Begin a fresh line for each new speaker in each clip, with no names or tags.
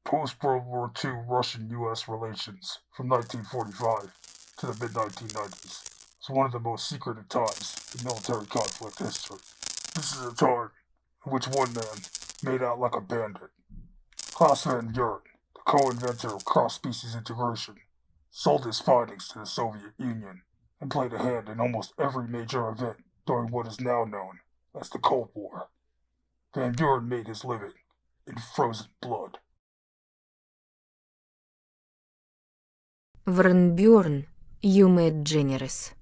post-World War II Russian-U.S. relations from 1945 to the mid-1990s is one of the most secretive times in military conflict history. This is a time in which one man made out like a bandit. Klaus Van Buren, the co-inventor of cross-species integration, sold his findings to the Soviet Union and played a hand in almost every major event during what is now known as the Cold War. Van Buren made his living in frozen blood.
Van Buren, you made generous.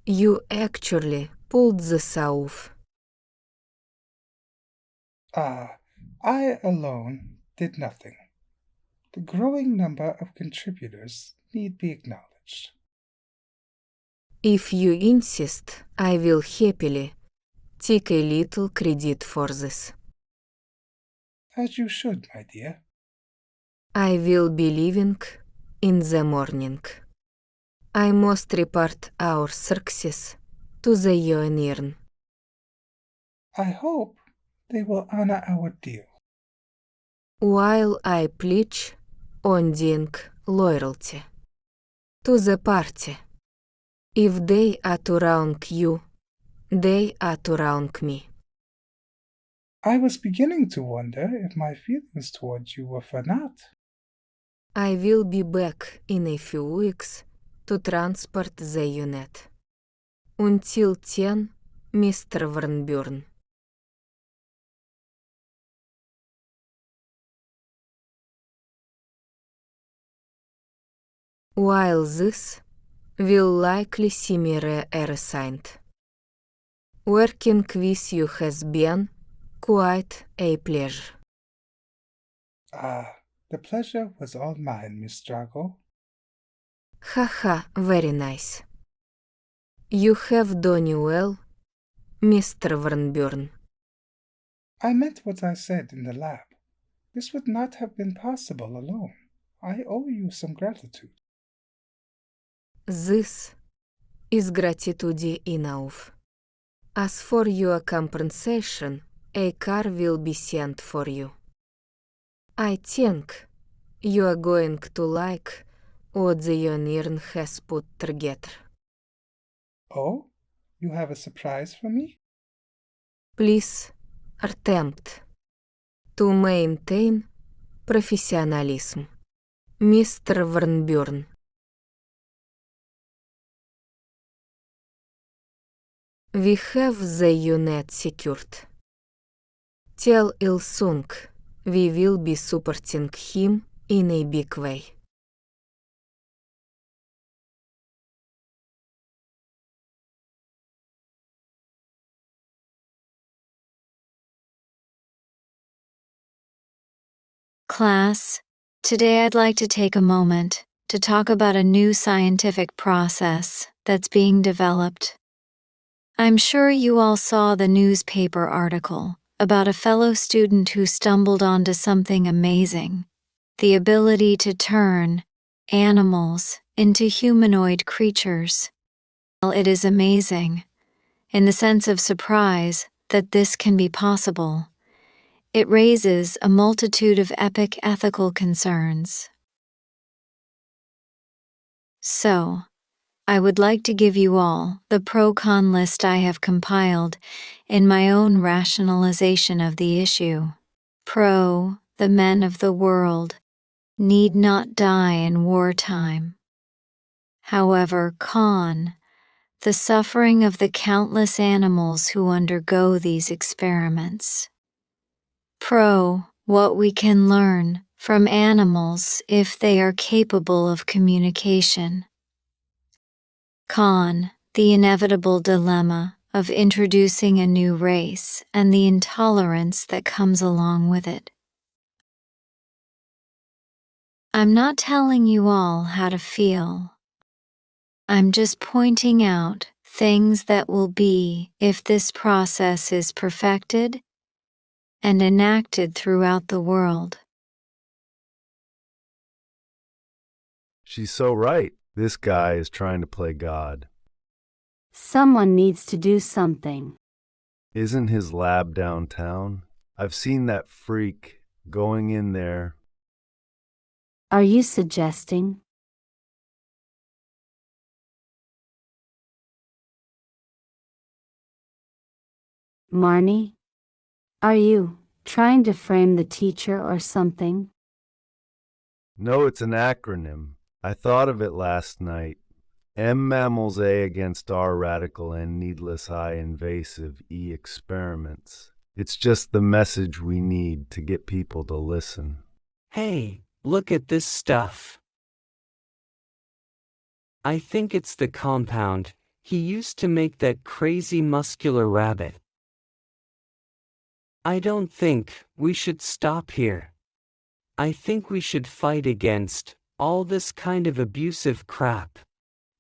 You actually pulled this off.
I alone did nothing. The growing number of contributors need be acknowledged.
If you insist, I will happily take a little credit for this.
As you should, my dear.
I will be leaving in the morning. I must report our success to the Union.
I hope they will honor our deal.
While I pledge undying loyalty to the party. If they are to wrong you, they are to wrong me.
I was beginning to wonder if my feelings towards you were for naught.
I will be back in a few weeks to transport the unit. Until then, Mr. Van Buren. While this will likely see me reassigned. Working with you has been quite a pleasure.
The pleasure was all mine, Miss Drago.
Haha, very nice. You have done well, Mr. Van Buren.
I meant what I said in the lab. This would not have been possible alone. I owe you some gratitude.
This is gratitude enough. As for your compensation, a car will be sent for you. I think you are going to like what the Union has put together.
Oh, you have a surprise for me?
Please attempt to maintain professionalism, Mr. Van Buren. We have the unit secured. Tell Il-sung we will be supporting him in a big way.
Class, today I'd like to take a moment to talk about a new scientific process that's being developed. I'm sure you all saw the newspaper article about a fellow student who stumbled onto something amazing: the ability to turn animals into humanoid creatures. Well, it is amazing, in the sense of surprise that this can be possible. It raises a multitude of epic ethical concerns. So, I would like to give you all the pro-con list I have compiled in my own rationalization of the issue. Pro, the men of the world need not die in wartime. However, con, the suffering of the countless animals who undergo these experiments. Pro, what we can learn from animals if they are capable of communication. Con, the inevitable dilemma of introducing a new race and the intolerance that comes along with it. I'm not telling you all how to feel. I'm just pointing out things that will be if this process is perfected and enacted throughout the world.
She's so right. This guy is trying to play God.
Someone needs to do something.
Isn't his lab downtown? I've seen that freak going in there
Are you suggesting? Marnie? Are you trying to frame the teacher or something?
No, it's an acronym. I thought of it last night. M mammals A against R radical N needless I invasive E experiments. It's just the message we need to get people to listen.
Hey, look at this stuff. I think it's the compound he used to make that crazy muscular rabbit. I don't think we should stop here. I think we should fight against all this kind of abusive crap.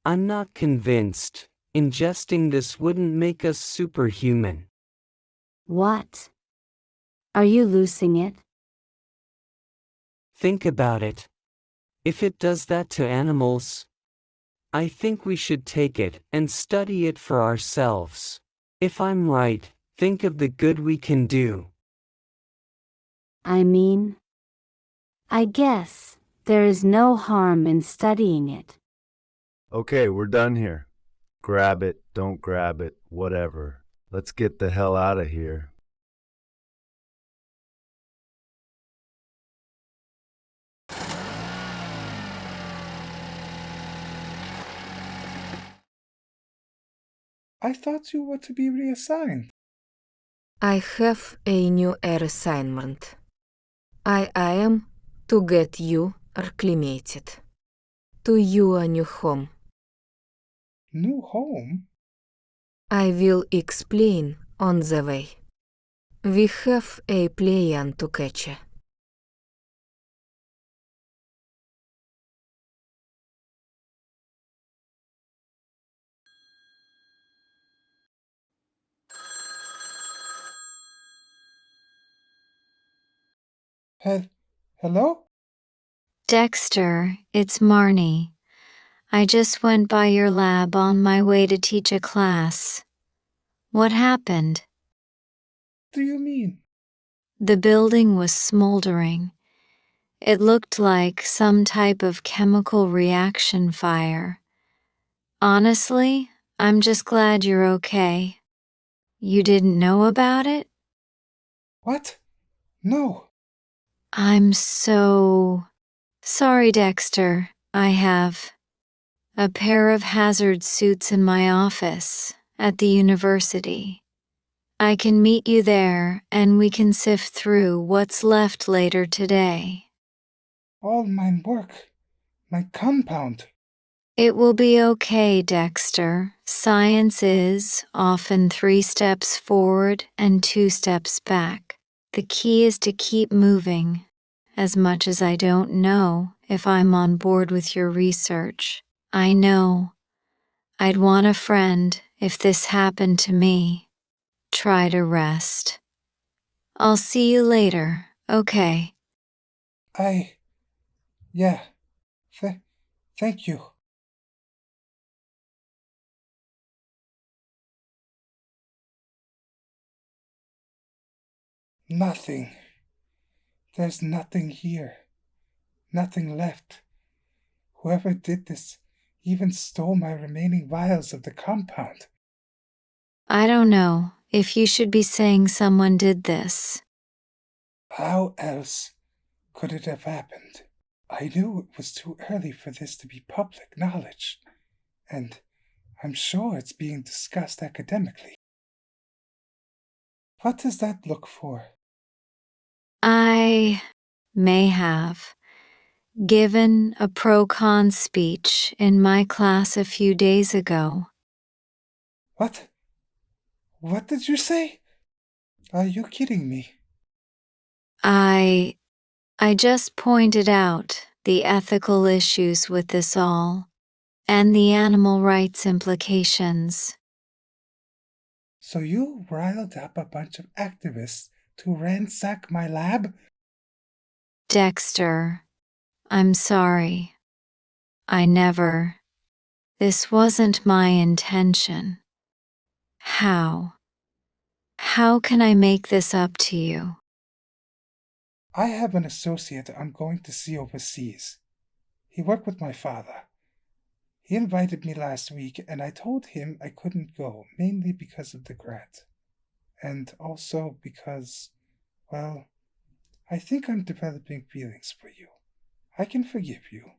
I'm not convinced ingesting this wouldn't make us superhuman.
What? Are you losing it?
Think about it. If it does that to animals, I think we should take it and study it for ourselves. If I'm right, think of the good we can do.
I mean, I guess there is no harm in studying it.
Okay, we're done here. Grab it, don't grab it, whatever. Let's get the hell out of here.
I thought you were to be reassigned.
I have a new assignment. I am to get you acclimated to your new home.
New home?
I will explain on the way. We have a plan to catch.
Hello?
Dexter, it's Marnie. I just went by your lab on my way to teach a class. What happened?
Do you mean?
The building was smoldering. It looked like some type of chemical reaction fire. Honestly, I'm just glad you're okay. You didn't know about it?
What? No.
I'm so sorry, Dexter. I have a pair of hazard suits in my office at the university. I can meet you there and we can sift through what's left later today.
All my work. My compound.
It will be okay, Dexter. Science is often 3 steps forward and 2 steps back. The key is to keep moving. As much as I don't know if I'm on board with your research, I know I'd want a friend if this happened to me. Try to rest. I'll see you later, okay?
Yeah. Thank you. Nothing. There's nothing here. Nothing left. Whoever did this even stole my remaining vials of the compound.
I don't know if you should be saying someone did this.
How else could it have happened? I knew it was too early for this to be public knowledge, and I'm sure it's being discussed academically. What does that look for?
I may have given a pro-con speech in my class a few days ago.
What? What did you say? Are you kidding me?
I just pointed out the ethical issues with this all, and the animal rights implications.
So you riled up a bunch of activists to ransack my lab?
Dexter, I'm sorry. This wasn't my intention. How can I make this up to you?
I have an associate I'm going to see overseas. He worked with my father. He invited me last week, and I told him I couldn't go, mainly because of the grant. And also because, well, I think I'm developing feelings for you. I can forgive you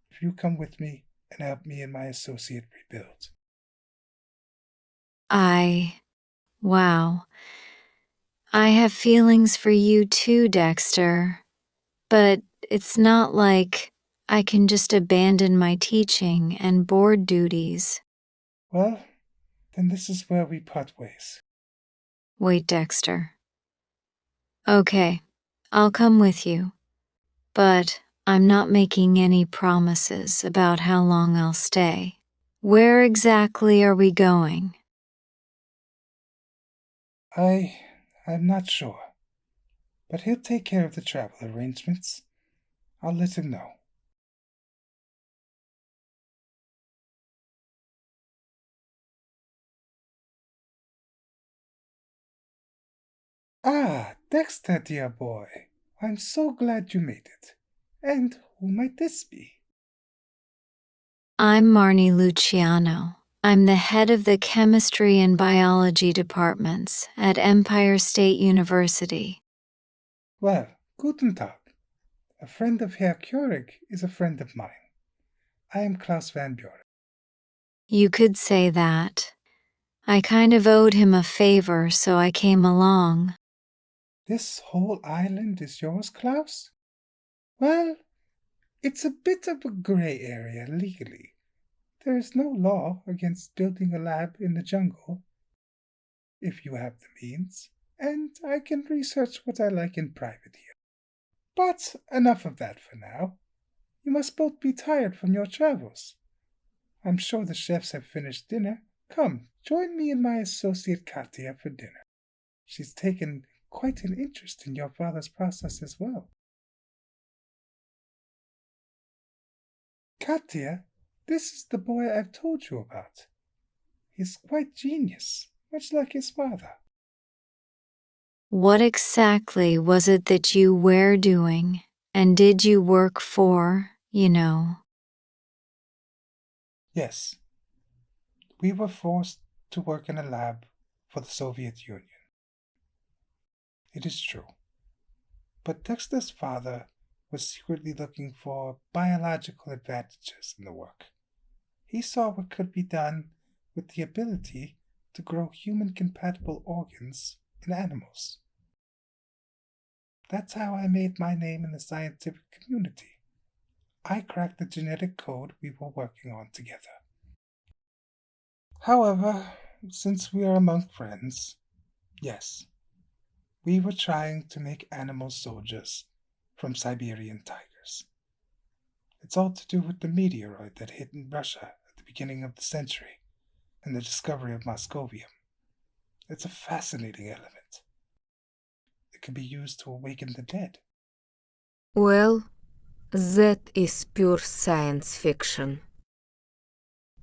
if you come with me and help me and my associate rebuild.
Wow. I have feelings for you too, Dexter. But it's not like I can just abandon my teaching and board duties.
Well, then this is where we part ways.
Wait, Dexter. Okay, I'll come with you. But I'm not making any promises about how long I'll stay. Where exactly are we going?
I'm not sure. But he'll take care of the travel arrangements. I'll let him know. Ah, Dexter, dear boy. I'm so glad you made it. And who might this be?
I'm Marnie Luciano. I'm the head of the chemistry and biology departments at Empire State University.
Well, guten Tag. A friend of Herr Keurig is a friend of mine. I am Klaus van Buren.
You could say that. I kind of owed him a favor, so I came along.
This whole island is yours, Klaus? Well, it's a bit of a gray area legally. There is no law against building a lab in the jungle, if you have the means, and I can research what I like in private here. But enough of that for now. You must both be tired from your travels. I'm sure the chefs have finished dinner. Come, join me and my associate Katya for dinner. She's taken quite an interest in your father's process as well. Katya, this is the boy I've told you about. He's quite genius, much like his father.
What exactly was it that you were doing, and did you work for,
Yes, we were forced to work in a lab for the Soviet Union. It is true. But Dexter's father was secretly looking for biological advantages in the work. He saw what could be done with the ability to grow human compatible organs in animals. That's how I made my name in the scientific community. I cracked the genetic code we were working on together. However, since we are among friends, yes, we were trying to make animal soldiers from Siberian tigers. It's all to do with the meteoroid that hit in Russia at the beginning of the century and the discovery of Moscovium. It's a fascinating element. It can be used to awaken the dead.
Well, that is pure science fiction.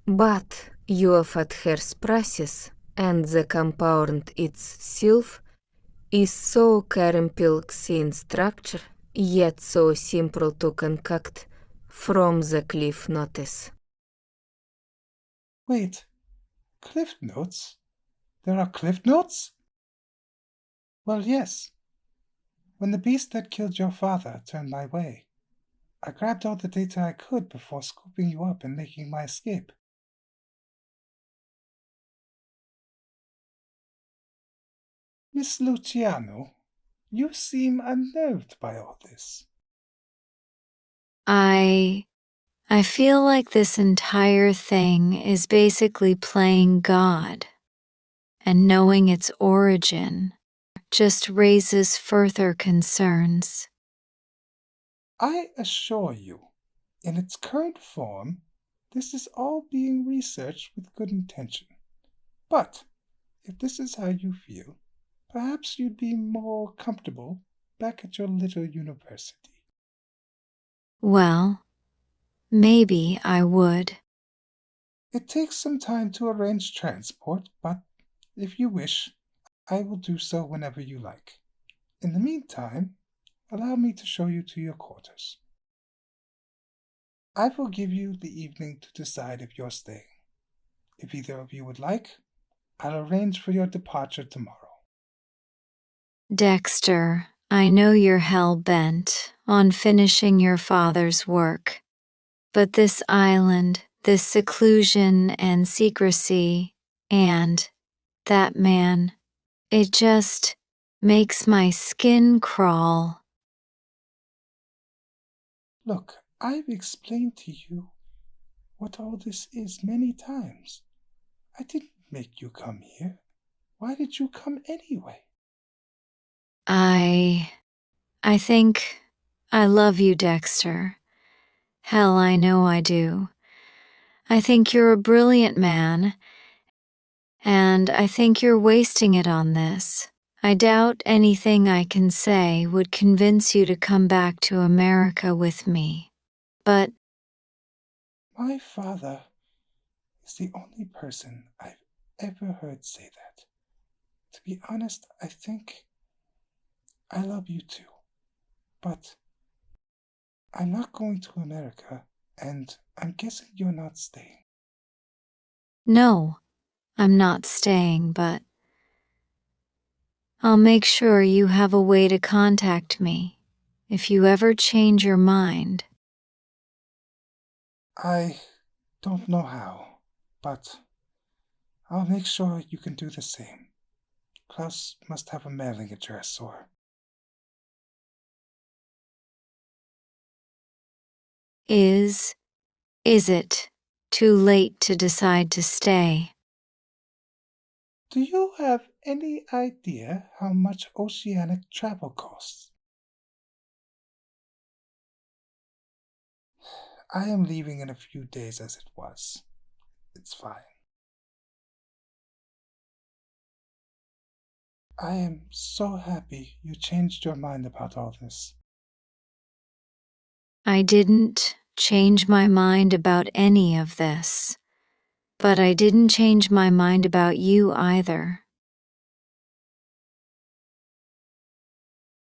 But UFATHER's process and the compound itself is so complex in structure, yet so simple to concoct from the cliff notes.
Wait, Cliff Notes? There are Cliff Notes? Well, yes. When the beast that killed your father turned my way, I grabbed all the data I could before scooping you up and making my escape. Miss Luciano, you seem unnerved by all this.
I feel like this entire thing is basically playing God, and knowing its origin just raises further concerns.
I assure you, in its current form, this is all being researched with good intention. But if this is how you feel, perhaps you'd be more comfortable back at your little university.
Well, maybe I would.
It takes some time to arrange transport, but if you wish, I will do so whenever you like. In the meantime, allow me to show you to your quarters. I will give you the evening to decide if you're staying. If either of you would like, I'll arrange for your departure tomorrow.
Dexter, I know you're hell-bent on finishing your father's work. But this island, this seclusion and secrecy, and that man, it just makes my skin crawl.
Look, I've explained to you what all this is many times. I didn't make you come here. Why did you come anyway?
I think I love you, Dexter. Hell, I know I do. I think you're a brilliant man, and I think you're wasting it on this. I doubt anything I can say would convince you to come back to America with me. But
My father is the only person I've ever heard say that. To be honest, I think I love you too. But I'm not going to America, and I'm guessing you're not staying.
no, I'm not staying, but I'll make sure you have a way to contact me if you ever change your mind.
I don't know how, but I'll make sure you can do the same. Klaus must have a mailing address, or...
Is it too late to decide to stay?
Do you have any idea how much oceanic travel costs? I am leaving in a few days as it was. It's fine. I am so happy you changed your mind about all this.
I didn't change my mind about any of this, but I didn't change my mind about you either.